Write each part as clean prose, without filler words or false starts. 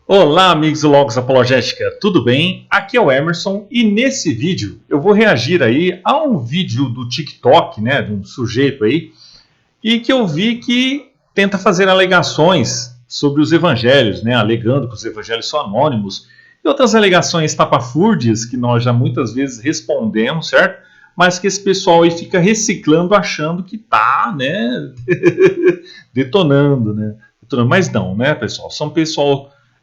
Olá, amigos do Logos Apologética, tudo bem? Aqui é o Emerson e nesse vídeo eu vou reagir aí a um vídeo do TikTok, né, de um sujeito aí, e que eu vi que tenta fazer alegações sobre os evangelhos, né, alegando que os evangelhos são anônimos e outras alegações estapafúrdias que nós já muitas vezes respondemos, certo? Mas que esse pessoal aí fica reciclando achando que tá, né, detonando, né? Mas não, né, pessoal?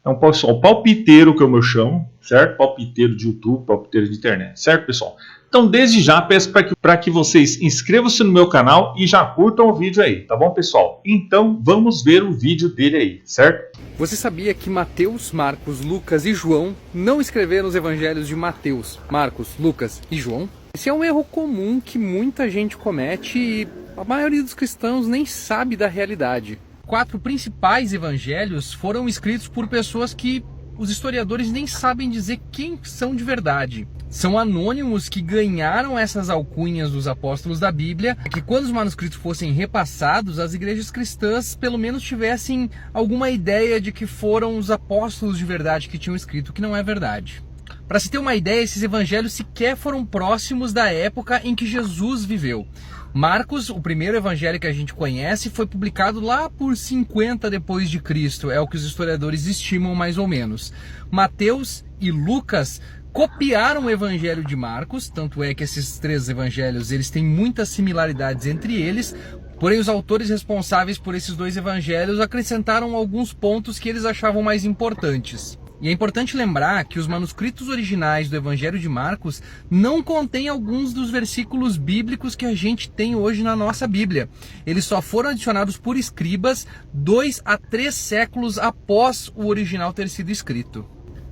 É um pessoal palpiteiro, que eu chamo, certo? Palpiteiro de YouTube, palpiteiro de internet, certo, pessoal? Então, desde já, peço para que vocês inscrevam-se no meu canal e já curtam o vídeo aí, tá bom, pessoal? Então, vamos ver o vídeo dele aí, certo? Você sabia que Mateus, Marcos, Lucas e João não escreveram os evangelhos de Mateus, Marcos, Lucas e João? Esse é um erro comum que muita gente comete e a maioria dos cristãos nem sabe da realidade. 4 principais evangelhos foram escritos por pessoas que os historiadores nem sabem dizer quem são de verdade. São anônimos que ganharam essas alcunhas dos apóstolos da Bíblia, que quando os manuscritos fossem repassados, as igrejas cristãs pelo menos tivessem alguma ideia de que foram os apóstolos de verdade que tinham escrito, o que não é verdade. Para se ter uma ideia, esses evangelhos sequer foram próximos da época em que Jesus viveu. Marcos, o primeiro evangelho que a gente conhece, foi publicado lá por 50 depois de Cristo, é o que os historiadores estimam mais ou menos. Mateus e Lucas copiaram o evangelho de Marcos, tanto é que esses 3 evangelhos eles têm muitas similaridades entre eles, porém os autores responsáveis por esses 2 evangelhos acrescentaram alguns pontos que eles achavam mais importantes. E é importante lembrar que os manuscritos originais do Evangelho de Marcos não contêm alguns dos versículos bíblicos que a gente tem hoje na nossa Bíblia. Eles só foram adicionados por escribas 2 a 3 séculos após o original ter sido escrito.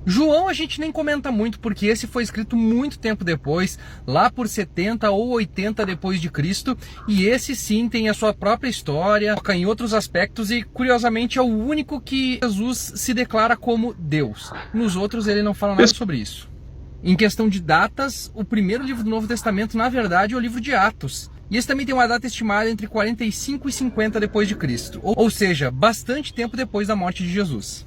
João a gente nem comenta muito porque esse foi escrito muito tempo depois, lá por 70 ou 80 depois de Cristo, e esse sim tem a sua própria história, toca em outros aspectos e curiosamente é o único que Jesus se declara como Deus. Nos outros ele não fala nada sobre isso. Em questão de datas, o primeiro livro do Novo Testamento na verdade é o livro de Atos. E esse também tem uma data estimada entre 45 e 50 depois de Cristo, ou seja, bastante tempo depois da morte de Jesus.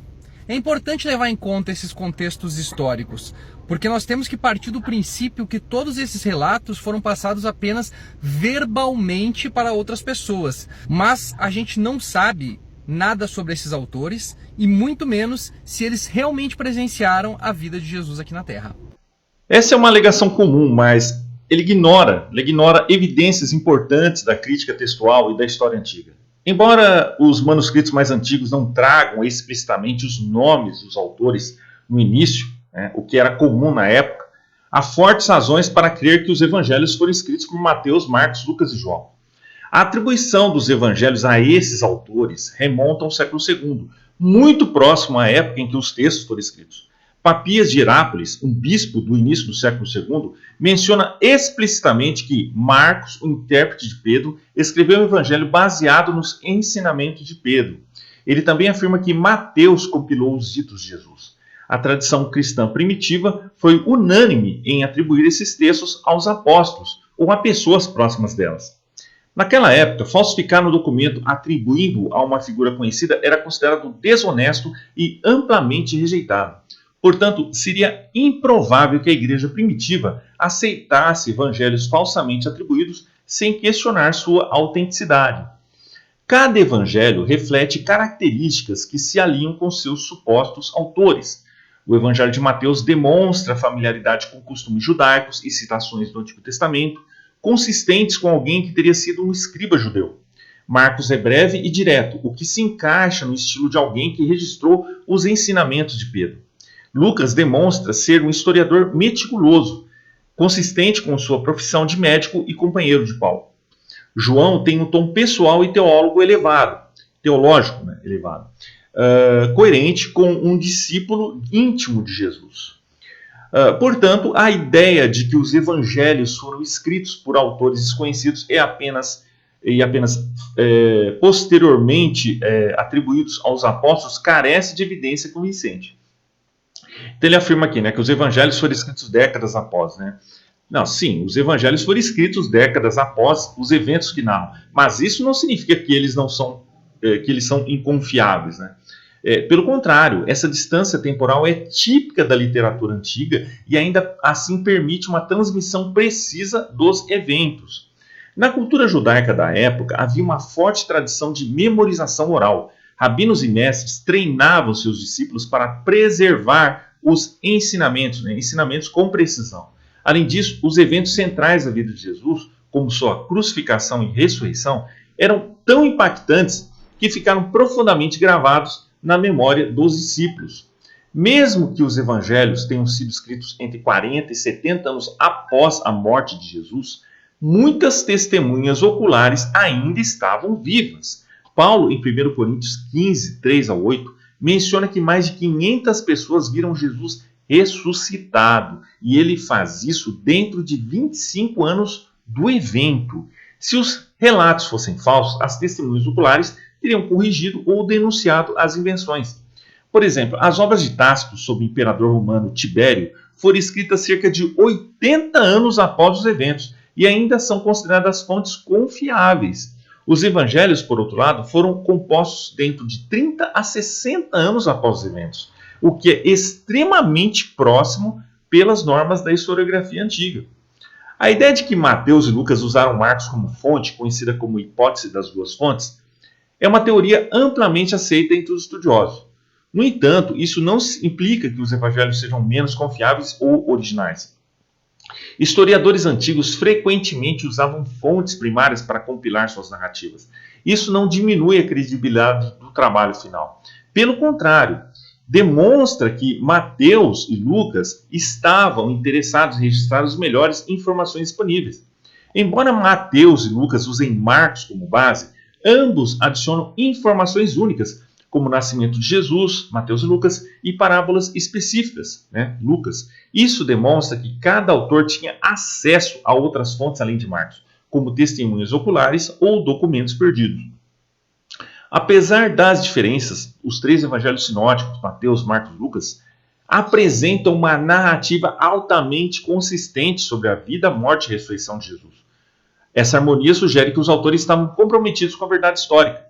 É importante levar em conta esses contextos históricos, porque nós temos que partir do princípio que todos esses relatos foram passados apenas verbalmente para outras pessoas, mas a gente não sabe nada sobre esses autores e muito menos se eles realmente presenciaram a vida de Jesus aqui na Terra. Essa é uma alegação comum, mas ele ignora evidências importantes da crítica textual e da história antiga. Embora os manuscritos mais antigos não tragam explicitamente os nomes dos autores no início, né, o que era comum na época, há fortes razões para crer que os evangelhos foram escritos por Mateus, Marcos, Lucas e João. A atribuição dos evangelhos a esses autores remonta ao século II, muito próximo à época em que os textos foram escritos. Papias de Herápolis, um bispo do início do século II, menciona explicitamente que Marcos, o intérprete de Pedro, escreveu um evangelho baseado nos ensinamentos de Pedro. Ele também afirma que Mateus compilou os ditos de Jesus. A tradição cristã primitiva foi unânime em atribuir esses textos aos apóstolos ou a pessoas próximas delas. Naquela época, falsificar no documento atribuindo a uma figura conhecida era considerado desonesto e amplamente rejeitado. Portanto, seria improvável que a igreja primitiva aceitasse evangelhos falsamente atribuídos sem questionar sua autenticidade. Cada evangelho reflete características que se alinham com seus supostos autores. O evangelho de Mateus demonstra familiaridade com costumes judaicos e citações do Antigo Testamento, consistentes com alguém que teria sido um escriba judeu. Marcos é breve e direto, o que se encaixa no estilo de alguém que registrou os ensinamentos de Pedro. Lucas demonstra ser um historiador meticuloso, consistente com sua profissão de médico e companheiro de Paulo. João tem um tom pessoal e teológico elevado, coerente com um discípulo íntimo de Jesus. Portanto, a ideia de que os evangelhos foram escritos por autores desconhecidos e apenas posteriormente atribuídos aos apóstolos carece de evidência convincente. Então ele afirma aqui, né, que os evangelhos foram escritos décadas após, né? Não, sim, os evangelhos foram escritos décadas após os eventos que narram, mas isso não significa que eles são inconfiáveis, né? Pelo contrário, essa distância temporal é típica da literatura antiga e ainda assim permite uma transmissão precisa dos eventos. Na cultura judaica da época, havia uma forte tradição de memorização oral. Rabinos e mestres treinavam seus discípulos para preservar os ensinamentos, ensinamentos com precisão. Além disso, os eventos centrais da vida de Jesus, como sua crucificação e ressurreição, eram tão impactantes que ficaram profundamente gravados na memória dos discípulos. Mesmo que os evangelhos tenham sido escritos entre 40 e 70 anos após a morte de Jesus, muitas testemunhas oculares ainda estavam vivas. Paulo, em 1 Coríntios 15, 3 a 8, menciona que mais de 500 pessoas viram Jesus ressuscitado, e ele faz isso dentro de 25 anos do evento. Se os relatos fossem falsos, as testemunhas oculares teriam corrigido ou denunciado as invenções. Por exemplo, as obras de Tácito sobre o imperador romano Tibério foram escritas cerca de 80 anos após os eventos e ainda são consideradas fontes confiáveis. Os evangelhos, por outro lado, foram compostos dentro de 30 a 60 anos após os eventos, o que é extremamente próximo pelas normas da historiografia antiga. A ideia de que Mateus e Lucas usaram Marcos como fonte, conhecida como hipótese das duas fontes, é uma teoria amplamente aceita entre os estudiosos. No entanto, isso não implica que os evangelhos sejam menos confiáveis ou originais. Historiadores antigos frequentemente usavam fontes primárias para compilar suas narrativas. Isso não diminui a credibilidade do trabalho final. Pelo contrário, demonstra que Mateus e Lucas estavam interessados em registrar as melhores informações disponíveis. Embora Mateus e Lucas usem Marcos como base, ambos adicionam informações únicas, como o nascimento de Jesus, Mateus e Lucas, e parábolas específicas, Lucas. Isso demonstra que cada autor tinha acesso a outras fontes além de Marcos, como testemunhas oculares ou documentos perdidos. Apesar das diferenças, os três evangelhos sinóticos, Mateus, Marcos e Lucas, apresentam uma narrativa altamente consistente sobre a vida, morte e ressurreição de Jesus. Essa harmonia sugere que os autores estavam comprometidos com a verdade histórica.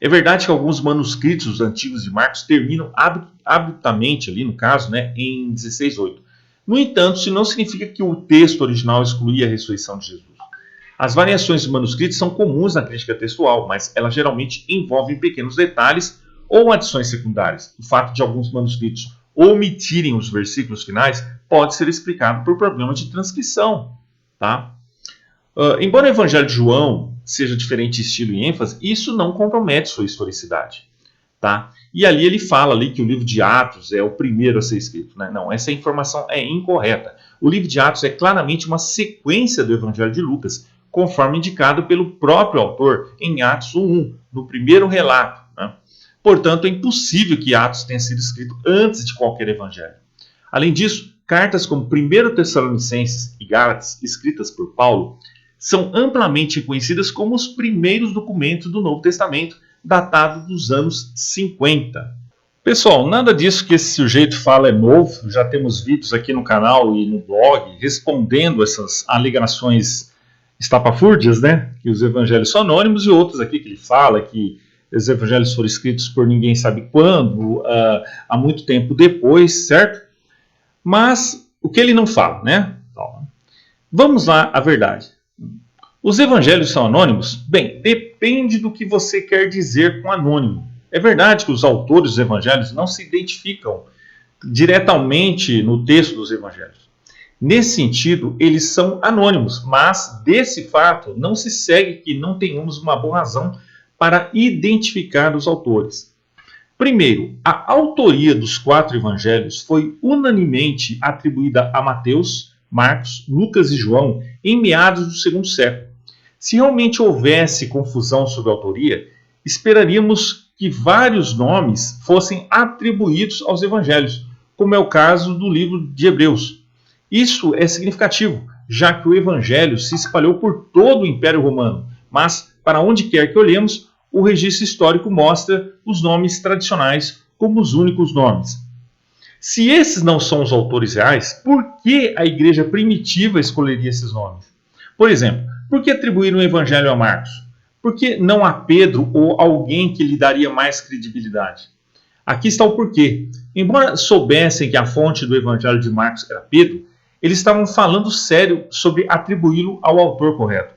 É verdade que alguns manuscritos antigos de Marcos terminam abruptamente, ali no caso, em 16:8. No entanto, isso não significa que o texto original excluía a ressurreição de Jesus. As variações de manuscritos são comuns na crítica textual, mas elas geralmente envolvem pequenos detalhes ou adições secundárias. O fato de alguns manuscritos omitirem os versículos finais pode ser explicado por problema de transcrição. Tá? Embora o Evangelho de João seja diferente de estilo e ênfase, isso não compromete sua historicidade. Tá? E ali ele fala que o livro de Atos é o primeiro a ser escrito. Não, essa informação é incorreta. O livro de Atos é claramente uma sequência do Evangelho de Lucas, conforme indicado pelo próprio autor em Atos 1:1, no primeiro relato. Portanto, é impossível que Atos tenha sido escrito antes de qualquer evangelho. Além disso, cartas como 1 Tessalonicenses e Gálatas, escritas por Paulo, são amplamente reconhecidas como os primeiros documentos do Novo Testamento, datados dos anos 50. Pessoal, nada disso que esse sujeito fala é novo. Já temos vídeos aqui no canal e no blog respondendo essas alegações estapafúrdias, que os evangelhos são anônimos, e outros aqui que ele fala que os evangelhos foram escritos por ninguém sabe quando, há muito tempo depois, certo? Mas o que ele não fala, Então, vamos lá à verdade. Os evangelhos são anônimos? Bem, depende do que você quer dizer com anônimo. É verdade que os autores dos evangelhos não se identificam diretamente no texto dos evangelhos. Nesse sentido, eles são anônimos, mas desse fato não se segue que não tenhamos uma boa razão para identificar os autores. Primeiro, a autoria dos 4 evangelhos foi unanimemente atribuída a Mateus, Marcos, Lucas e João em meados do segundo século. Se realmente houvesse confusão sobre a autoria, esperaríamos que vários nomes fossem atribuídos aos evangelhos, como é o caso do livro de Hebreus. Isso é significativo, já que o evangelho se espalhou por todo o Império Romano, mas, para onde quer que olhemos, o registro histórico mostra os nomes tradicionais como os únicos nomes. Se esses não são os autores reais, por que a igreja primitiva escolheria esses nomes? Por exemplo, por que atribuir o evangelho a Marcos? Por que não a Pedro ou alguém que lhe daria mais credibilidade? Aqui está o porquê. Embora soubessem que a fonte do Evangelho de Marcos era Pedro, eles estavam falando sério sobre atribuí-lo ao autor correto.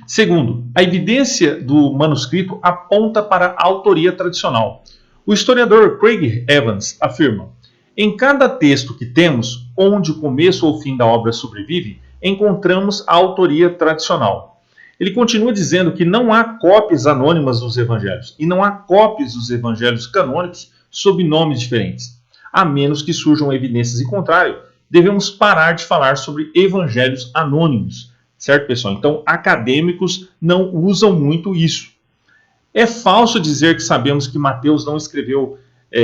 Segundo, a evidência do manuscrito aponta para a autoria tradicional. O historiador Craig Evans afirma: em cada texto que temos, onde o começo ou o fim da obra sobrevive, encontramos a autoria tradicional. Ele continua dizendo que não há cópias anônimas dos evangelhos e não há cópias dos evangelhos canônicos sob nomes diferentes. A menos que surjam evidências em contrário, devemos parar de falar sobre evangelhos anônimos. Certo, pessoal? Então, acadêmicos não usam muito isso. É falso dizer que sabemos que Mateus não escreveu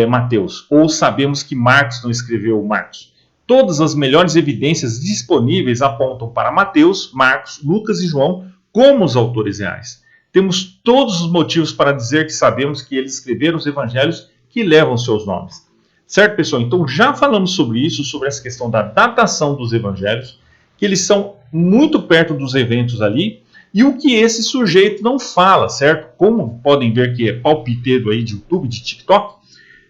Mateus, ou sabemos que Marcos não escreveu Marcos. Todas as melhores evidências disponíveis apontam para Mateus, Marcos, Lucas e João como os autores reais. Temos todos os motivos para dizer que sabemos que eles escreveram os evangelhos que levam seus nomes. Certo, pessoal? Então, já falamos sobre isso, sobre essa questão da datação dos evangelhos, que eles são muito perto dos eventos ali, e o que esse sujeito não fala, certo? Como podem ver que é palpiteiro aí de YouTube, de TikTok,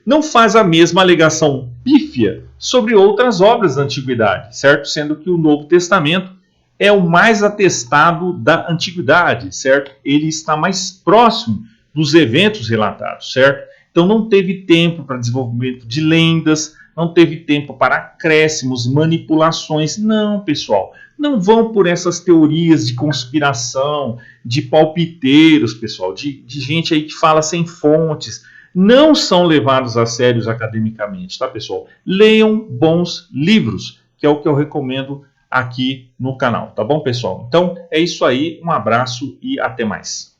não faz a mesma alegação pífia sobre outras obras da Antiguidade, certo? Sendo que o Novo Testamento é o mais atestado da Antiguidade, certo? Ele está mais próximo dos eventos relatados, certo? Então não teve tempo para desenvolvimento de lendas, não teve tempo para acréscimos, manipulações. Não, pessoal, não vão por essas teorias de conspiração, de palpiteiros, pessoal, de gente aí que fala sem fontes. Não são levados a sérios academicamente, tá, pessoal? Leiam bons livros, que é o que eu recomendo aqui no canal, tá bom, pessoal? Então, é isso aí, um abraço e até mais.